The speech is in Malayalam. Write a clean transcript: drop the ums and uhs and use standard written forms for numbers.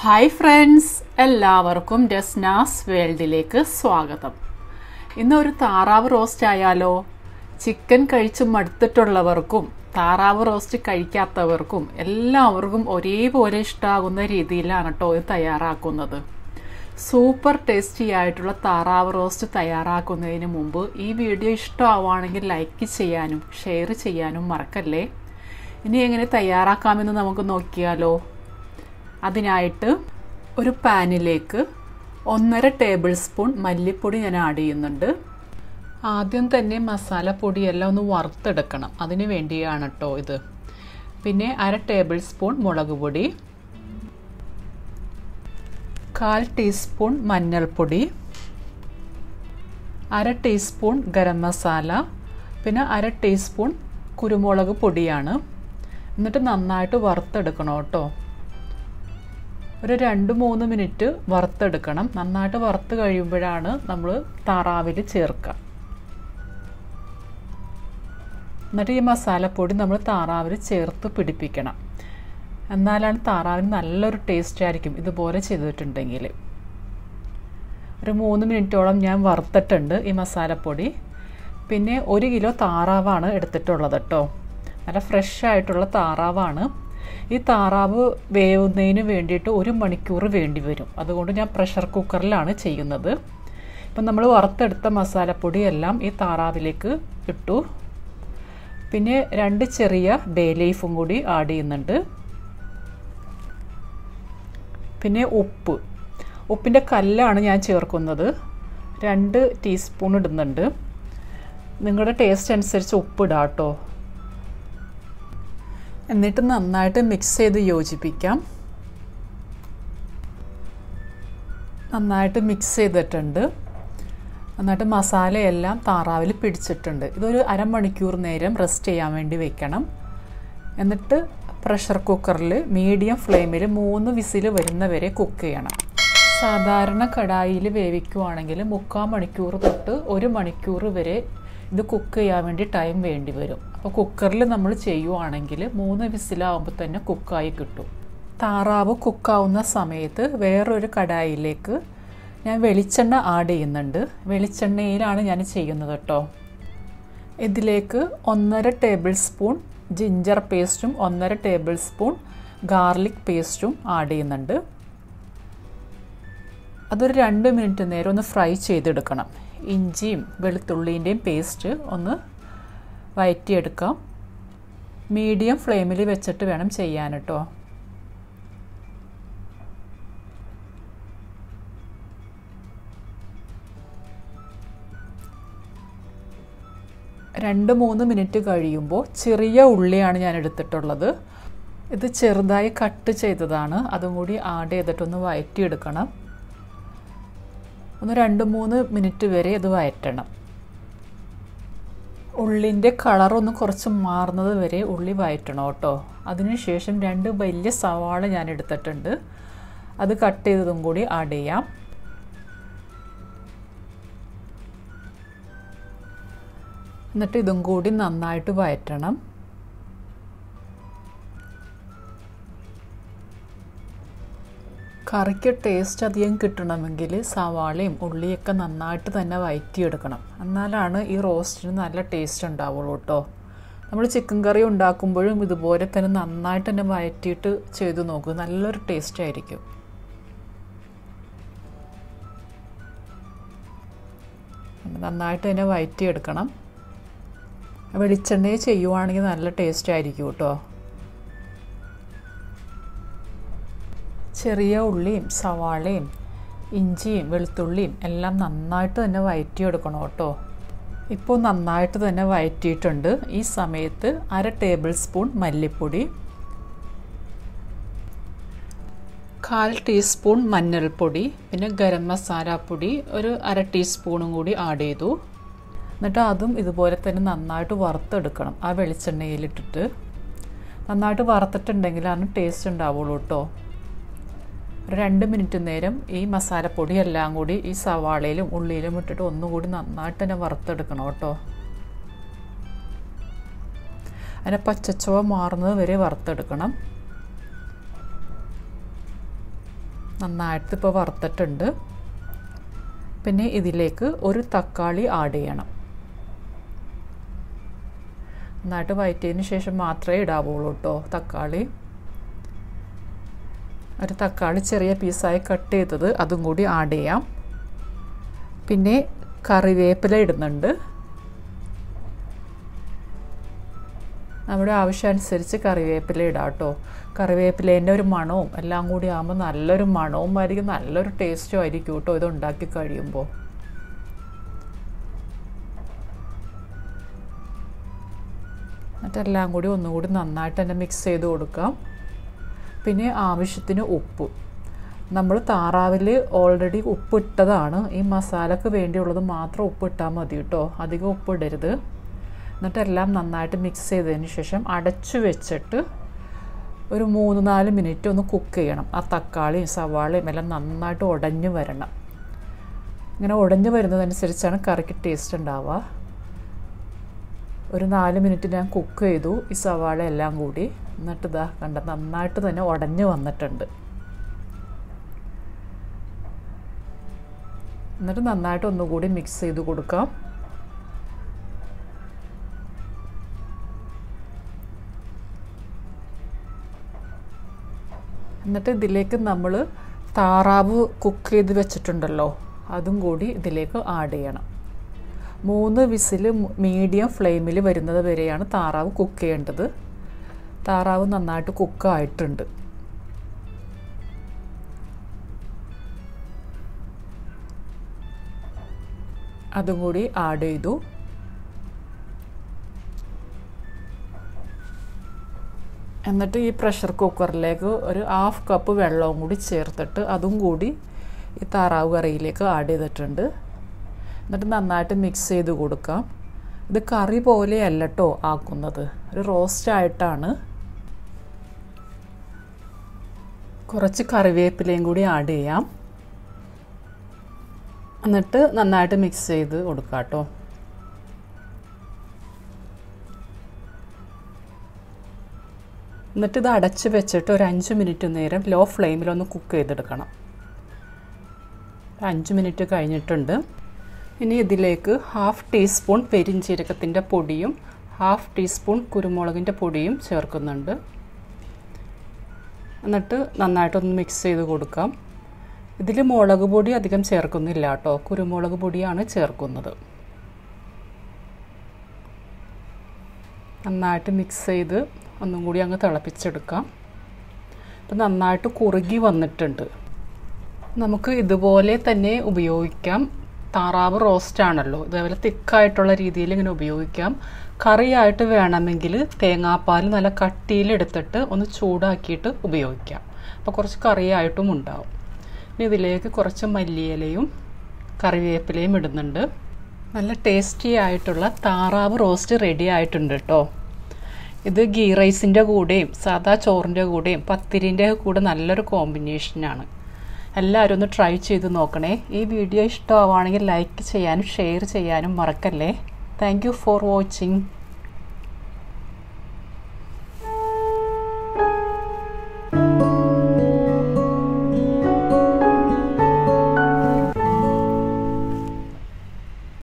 ഹായ് ഫ്രണ്ട്സ്, എല്ലാവർക്കും ഡെസ്നാസ് വേൾഡിലേക്ക് സ്വാഗതം. ഇന്നൊരു താറാവ് റോസ്റ്റ് ആയാലോ? ചിക്കൻ കഴിച്ച് മടുത്തിട്ടുള്ളവർക്കും താറാവ് റോസ്റ്റ് കഴിക്കാത്തവർക്കും എല്ലാവർക്കും ഒരേപോലെ ഇഷ്ടമാകുന്ന രീതിയിലാണ് കേട്ടോ ഇത് തയ്യാറാക്കുന്നത്. സൂപ്പർ ടേസ്റ്റി ആയിട്ടുള്ള താറാവ് റോസ്റ്റ് തയ്യാറാക്കുന്നതിന് മുമ്പ് ഈ വീഡിയോ ഇഷ്ടമാവുകയാണെങ്കിൽ ലൈക്ക് ചെയ്യാനും ഷെയർ ചെയ്യാനും മറക്കല്ലേ. ഇനി എങ്ങനെ തയ്യാറാക്കാമെന്ന് നമുക്ക് നോക്കിയാലോ. അതിനായിട്ട് ഒരു പാനിലേക്ക് 1.5 ടേബിൾ സ്പൂൺ മല്ലിപ്പൊടി ഞാൻ ആഡ് ചെയ്യുന്നുണ്ട്. ആദ്യം തന്നെ മസാലപ്പൊടിയെല്ലാം ഒന്ന് വറുത്തെടുക്കണം, അതിന് വേണ്ടിയാണ് കേട്ടോ ഇത്. പിന്നെ 1/2 ടേബിൾ സ്പൂൺ മുളക് പൊടി, 1/4 ടീസ്പൂൺ മഞ്ഞൾപ്പൊടി, 1/2 ടീസ്പൂൺ ഗരം മസാല, പിന്നെ 1/2 ടീസ്പൂൺ കുരുമുളക് പൊടിയാണ്. എന്നിട്ട് നന്നായിട്ട് വറുത്തെടുക്കണം കേട്ടോ. ഒരു 2-3 മിനിറ്റ് വറുത്തെടുക്കണം. നന്നായിട്ട് വറുത്ത് കഴിയുമ്പോഴാണ് നമ്മൾ താറാവിൽ ചേർക്കുക. എന്നിട്ട് ഈ മസാലപ്പൊടി നമ്മൾ താറാവിൽ ചേർത്ത് പിടിപ്പിക്കണം. എന്നാലാണ് താറാവിന് നല്ലൊരു ടേസ്റ്റ് ആയിരിക്കും ഇതുപോലെ ചെയ്തിട്ടുണ്ടെങ്കിൽ. ഒരു 3 മിനിറ്റോളം ഞാൻ വറുത്തിട്ടുണ്ട് ഈ മസാലപ്പൊടി. പിന്നെ 1 കിലോ താറാവാണ് എടുത്തിട്ടുള്ളത് കേട്ടോ. നല്ല ഫ്രഷ് ആയിട്ടുള്ള താറാവാണ്. ഈ താറാവ് വേവുന്നതിന് വേണ്ടിയിട്ട് 1 മണിക്കൂർ വേണ്ടി വരും. അതുകൊണ്ട് ഞാൻ പ്രഷർ കുക്കറിലാണ് ചെയ്യുന്നത്. ഇപ്പം നമ്മൾ വറുത്തെടുത്ത മസാലപ്പൊടി എല്ലാം ഈ താറാവിലേക്ക് ഇട്ടു. പിന്നെ 2 ചെറിയ ബേ ലീഫും കൂടി ആഡ് ചെയ്യുന്നുണ്ട്. പിന്നെ ഉപ്പിൻ്റെ കല്ലാണ് ഞാൻ ചേർക്കുന്നത്. 2 ടീസ്പൂൺ ഇടുന്നുണ്ട്. നിങ്ങളുടെ ടേസ്റ്റ് അനുസരിച്ച് ഉപ്പിടാം കേട്ടോ. എന്നിട്ട് നന്നായിട്ട് മിക്സ് ചെയ്ത് യോജിപ്പിക്കാം. നന്നായിട്ട് മിക്സ് ചെയ്തിട്ടുണ്ട്. നന്നായിട്ട് മസാലയെല്ലാം താറാവിൽ പിടിച്ചിട്ടുണ്ട്. ഇതൊരു 1/2 മണിക്കൂർ നേരം റെസ്റ്റ് ചെയ്യാൻ വേണ്ടി വെക്കണം. എന്നിട്ട് പ്രഷർ കുക്കറിൽ മീഡിയം ഫ്ലെയിമിൽ 3 വിസിൽ വരുന്നവരെ കുക്ക് ചെയ്യണം. സാധാരണ കടായിൽ വേവിക്കുവാണെങ്കിൽ 3/4 മണിക്കൂർ തൊട്ട് 1 മണിക്കൂർ വരെ ഇത് കുക്ക് ചെയ്യാൻ വേണ്ടി ടൈം വേണ്ടി വരും. അപ്പോൾ കുക്കറിൽ നമ്മൾ ചെയ്യുവാണെങ്കിൽ 3 വിസിലാവുമ്പോൾ തന്നെ കുക്കായി കിട്ടും. താറാവ് കുക്കാവുന്ന സമയത്ത് വേറൊരു കടായിലേക്ക് ഞാൻ വെളിച്ചെണ്ണ ആഡ് ചെയ്യുന്നുണ്ട്. വെളിച്ചെണ്ണയിലാണ് ഞാൻ ചെയ്യുന്നത് കേട്ടോ. ഇതിലേക്ക് 1.5 ടേബിൾ സ്പൂൺ ജിഞ്ചർ പേസ്റ്റും 1.5 ടേബിൾ സ്പൂൺ ഗാർലിക് പേസ്റ്റും ആഡ് ചെയ്യുന്നുണ്ട്. അതൊരു 2 മിനിറ്റ് നേരം ഒന്ന് ഫ്രൈ ചെയ്തെടുക്കണം. ഇഞ്ചിയും വെളുത്തുള്ളിൻ്റെയും പേസ്റ്റ് ഒന്ന് വഴറ്റിയെടുക്കാം. മീഡിയം ഫ്ലെയിമിൽ വെച്ചിട്ട് വേണം ചെയ്യാൻ കേട്ടോ. രണ്ട് 3 മിനിറ്റ് കഴിയുമ്പോൾ ചെറിയ ഉള്ളിയാണ് ഞാൻ എടുത്തിട്ടുള്ളത്. ഇത് ചെറുതായി കട്ട് ചെയ്തതാണ്. അതും കൂടി ആഡ് ചെയ്തിട്ടൊന്ന് വഴറ്റിയെടുക്കണം. ഒന്ന് 2-3 മിനിറ്റ് വരെ ഇത് വഴറ്റണം. ഉള്ളിൻ്റെ കളറൊന്ന് കുറച്ച് മാറുന്നത് വരെ ഉള്ളി വഴറ്റണം കേട്ടോ. അതിനുശേഷം 2 വലിയ സവാള ഞാൻ എടുത്തിട്ടുണ്ട്. അത് കട്ട് ചെയ്തതും കൂടി ആഡ് ചെയ്യാം. എന്നിട്ട് ഇതും കൂടി നന്നായിട്ട് വഴറ്റണം. കറിക്ക് ടേസ്റ്റ് അധികം കിട്ടണമെങ്കിൽ സവാളയും ഉള്ളിയൊക്കെ നന്നായിട്ട് തന്നെ വഴറ്റിയെടുക്കണം. എന്നാലാണ് ഈ റോസ്റ്റിന് നല്ല ടേസ്റ്റ് ഉണ്ടാവുള്ളൂ കേട്ടോ. നമ്മൾ ചിക്കൻ കറി ഉണ്ടാക്കുമ്പോഴും ഇതുപോലെ തന്നെ നന്നായിട്ട് തന്നെ വഴറ്റിയിട്ട് ചെയ്ത് നോക്കൂ, നല്ലൊരു ടേസ്റ്റ് ആയിരിക്കും. നന്നായിട്ട് തന്നെ വഴറ്റിയെടുക്കണം. വെളിച്ചെണ്ണയിൽ ചെയ്യുവാണെങ്കിൽ നല്ല ടേസ്റ്റ് ആയിരിക്കും കേട്ടോ. ചെറിയ ഉള്ളിയും സവാളയും ഇഞ്ചിയും വെളുത്തുള്ളിയും എല്ലാം നന്നായിട്ട് തന്നെ വഴറ്റിയെടുക്കണം കേട്ടോ. ഇപ്പോൾ നന്നായിട്ട് തന്നെ വഴറ്റിയിട്ടുണ്ട്. ഈ സമയത്ത് 1/2 ടേബിൾ സ്പൂൺ മല്ലിപ്പൊടി, 1/4 ടീസ്പൂൺ മഞ്ഞൾപ്പൊടി, പിന്നെ ഗരം മസാലപ്പൊടി ഒരു 1/2 ടീസ്പൂണും കൂടി ആഡ് ചെയ്തു. എന്നിട്ട് അതും ഇതുപോലെ തന്നെ നന്നായിട്ട് വറുത്തെടുക്കണം. ആ വെളിച്ചെണ്ണയിലിട്ടിട്ട് നന്നായിട്ട് വറുത്തിട്ടുണ്ടെങ്കിലാണ് ടേസ്റ്റ് ഉണ്ടാവുള്ളൂ കേട്ടോ. 2 മിനിറ്റ് നേരം ഈ മസാലപ്പൊടി എല്ലാം കൂടി ഈ സവാളയിലും ഉള്ളിയിലും ഇട്ടിട്ട് ഒന്നുകൂടി നന്നായിട്ട് തന്നെ വറുത്തെടുക്കണം കേട്ടോ. അതിനെ പച്ചച്ചുവ മാറുന്നത് വരെ വറുത്തെടുക്കണം. നന്നായിട്ട് ഇപ്പോൾ വറുത്തിട്ടുണ്ട്. പിന്നെ ഇതിലേക്ക് ഒരു തക്കാളി ആഡ് ചെയ്യണം. നന്നായിട്ട് വഴറ്റിയതിന് ശേഷം മാത്രമേ ഇടാവുള്ളൂ കേട്ടോ തക്കാളി. ഒരു തക്കാളി ചെറിയ പീസായി കട്ട് ചെയ്തത് അതും കൂടി ആഡ് ചെയ്യാം. പിന്നെ കറിവേപ്പില ഇടുന്നുണ്ട്. നമ്മുടെ ആവശ്യമനുസരിച്ച് കറിവേപ്പില ഇടാം കേട്ടോ. കറിവേപ്പിലേൻ്റെ ഒരു മണവും എല്ലാം കൂടി ആകുമ്പോൾ നല്ലൊരു മണവും ആയിരിക്കും, നല്ലൊരു ടേസ്റ്റും ആയിരിക്കും കേട്ടോ ഇത് ഉണ്ടാക്കി കഴിയുമ്പോൾ. എന്നിട്ടെല്ലാം കൂടി ഒന്നുകൂടി നന്നായിട്ട് തന്നെ മിക്സ് ചെയ്ത് കൊടുക്കാം. പിന്നെ ആവശ്യത്തിന് ഉപ്പ്. നമ്മൾ താറാവിൽ ഓൾറെഡി ഉപ്പിട്ടതാണ്. ഈ മസാലയ്ക്ക് വേണ്ടിയുള്ളത് മാത്രം ഉപ്പിട്ടാൽ മതി കേട്ടോ, അധികം ഉപ്പിടരുത്. എന്നിട്ടെല്ലാം നന്നായിട്ട് മിക്സ് ചെയ്തതിന് ശേഷം അടച്ചു വെച്ചിട്ട് ഒരു 3-4 മിനിറ്റ് ഒന്ന് കുക്ക് ചെയ്യണം. ആ തക്കാളിയും സവാളയും എല്ലാം നന്നായിട്ട് ഉടഞ്ഞു വരണം. ഇങ്ങനെ ഉടഞ്ഞു വരുന്നതനുസരിച്ചാണ് കറിക്ക് ടേസ്റ്റ് ഉണ്ടാവുക. ഒരു 4 മിനിറ്റ് ഞാൻ കുക്ക് ചെയ്തു ഈ സവാള എല്ലാം കൂടി. എന്നിട്ട് ഇതാ കണ്ട നന്നായിട്ട് തന്നെ ഉടഞ്ഞു വന്നിട്ടുണ്ട്. എന്നിട്ട് നന്നായിട്ട് ഒന്നുകൂടി മിക്സ് ചെയ്ത് കൊടുക്കാം. എന്നിട്ട് ഇതിലേക്ക് നമ്മൾ താറാവ് കുക്ക് ചെയ്ത് വെച്ചിട്ടുണ്ടല്ലോ, അതും കൂടി ഇതിലേക്ക് ആഡ് ചെയ്യണം. 3 വിസിൽ മീഡിയം ഫ്ലെയിമിൽ വരുന്നത് വരെയാണ് താറാവ് കുക്ക് ചെയ്യേണ്ടത്. താറാവ് നന്നായിട്ട് കുക്കായിട്ടുണ്ട്. അതും കൂടി ആഡ് ചെയ്തു. എന്നിട്ട് ഈ പ്രഷർ കുക്കറിലേക്ക് ഒരു 1/2 കപ്പ് വെള്ളവും കൂടി ചേർത്തിട്ട് അതും കൂടി ഈ താറാവ് കറിയിലേക്ക് ആഡ് ചെയ്തിട്ടുണ്ട്. എന്നിട്ട് നന്നായിട്ട് മിക്സ് ചെയ്ത് കൊടുക്കാം. ഇത് കറി പോലെയല്ല കേട്ടോ ആക്കുന്നത്, ഒരു റോസ്റ്റായിട്ടാണ്. കുറച്ച് കറിവേപ്പിലയും കൂടി ആഡ് ചെയ്യാം. എന്നിട്ട് നന്നായിട്ട് മിക്സ് ചെയ്ത് കൊടുക്കാം കേട്ടോ. എന്നിട്ട് ഇത് അടച്ച് വെച്ചിട്ട് ഒരു 5 മിനിറ്റ് നേരം ലോ ഫ്ലെയിമിലൊന്ന് കുക്ക് ചെയ്തെടുക്കണം. 5 മിനിറ്റ് കഴിഞ്ഞിട്ടുണ്ട്. ഇനി ഇതിലേക്ക് 1/2 ടീസ്പൂൺ പെരിഞ്ജീരകത്തിൻ്റെ പൊടിയും 1/2 ടീസ്പൂൺ കുരുമുളകിൻ്റെ പൊടിയും ചേർക്കുന്നുണ്ട്. എന്നിട്ട് നന്നായിട്ടൊന്ന് മിക്സ് ചെയ്ത് കൊടുക്കാം. ഇതിൽ മുളക് പൊടി അധികം ചേർക്കുന്നില്ല കേട്ടോ, കുരുമുളക് പൊടിയാണ് ചേർക്കുന്നത്. നന്നായിട്ട് മിക്സ് ചെയ്ത് ഒന്നും കൂടി അങ്ങ് തിളപ്പിച്ചെടുക്കാം. ഇപ്പം നന്നായിട്ട് കുറുകി വന്നിട്ടുണ്ട്. നമുക്ക് ഇതുപോലെ തന്നെ ഉപയോഗിക്കാം. താറാവ് റോസ്റ്റാണല്ലോ, ഇതേപോലെ തിക്കായിട്ടുള്ള രീതിയിൽ ഇങ്ങനെ ഉപയോഗിക്കാം. കറിയായിട്ട് വേണമെങ്കിൽ തേങ്ങാപ്പാൽ നല്ല കട്ടിയിലെടുത്തിട്ട് ഒന്ന് ചൂടാക്കിയിട്ട് ഉപയോഗിക്കാം. അപ്പോൾ കുറച്ച് കറിയായിട്ടും ഉണ്ടാവും. ഇനി ഇതിലേക്ക് കുറച്ച് മല്ലിയിലയും കറിവേപ്പിലയും ഇടുന്നുണ്ട്. നല്ല ടേസ്റ്റി ആയിട്ടുള്ള താറാവ് റോസ്റ്റ് റെഡി ആയിട്ടുണ്ട് കേട്ടോ. ഇത് ഗീ റൈസിൻ്റെ കൂടെയും സാദാ ചോറിൻ്റെ കൂടെയും പത്തിരിൻ്റെ കൂടെ നല്ലൊരു കോമ്പിനേഷനാണ്. എല്ലാവരും ഒന്ന് ട്രൈ ചെയ്ത് നോക്കണേ. ഈ വീഡിയോ ഇഷ്ടമാവുകയാണെങ്കിൽ ലൈക്ക് ചെയ്യാനും ഷെയർ ചെയ്യാനും മറക്കല്ലേ. Thank you for watching.